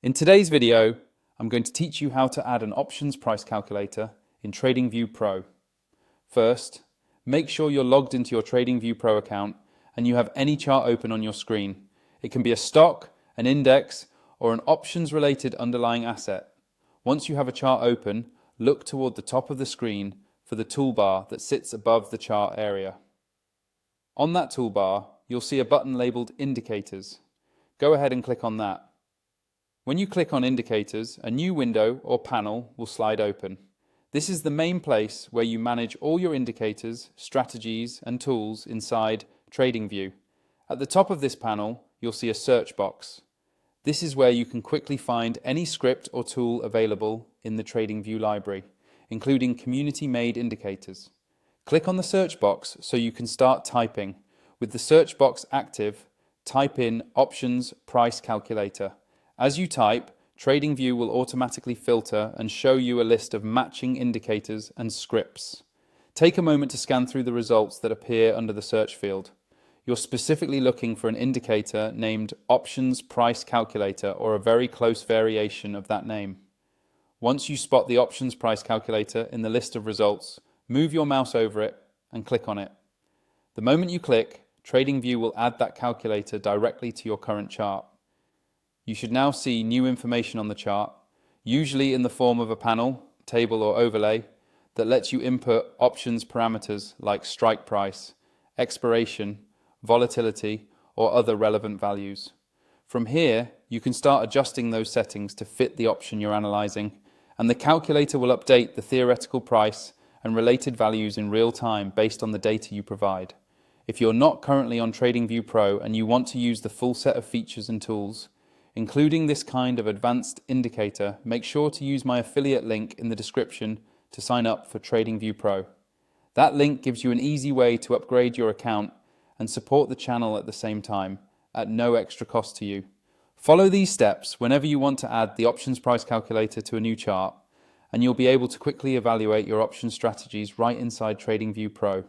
In today's video, I'm going to teach you how to add an options price calculator in TradingView Pro. First, make sure you're logged into your TradingView Pro account and you have any chart open on your screen. It can be a stock, an index, or an options-related underlying asset. Once you have a chart open, look toward the top of the screen for the toolbar that sits above the chart area. On that toolbar, you'll see a button labeled Indicators. Go ahead and click on that. When you click on Indicators, a new window or panel will slide open. This is the main place where you manage all your indicators, strategies, and tools inside TradingView. At the top of this panel, you'll see a search box. This is where you can quickly find any script or tool available in the TradingView library, including community-made indicators. Click on the search box so you can start typing. With the search box active, type in Options Price Calculator. As you type, TradingView will automatically filter and show you a list of matching indicators and scripts. Take a moment to scan through the results that appear under the search field. You're specifically looking for an indicator named Options Price Calculator or a very close variation of that name. Once you spot the Options Price Calculator in the list of results, move your mouse over it and click on it. The moment you click, TradingView will add that calculator directly to your current chart. You should now see new information on the chart, usually in the form of a panel, table or overlay, that lets you input options parameters like strike price, expiration, volatility, or other relevant values. From here, you can start adjusting those settings to fit the option you're analyzing, and the calculator will update the theoretical price and related values in real time based on the data you provide. If you're not currently on TradingView Pro and you want to use the full set of features and tools, including this kind of advanced indicator, make sure to use my affiliate link in the description to sign up for TradingView Pro. That link gives you an easy way to upgrade your account and support the channel at the same time, at no extra cost to you. Follow these steps whenever you want to add the options price calculator to a new chart, and you'll be able to quickly evaluate your option strategies right inside TradingView Pro.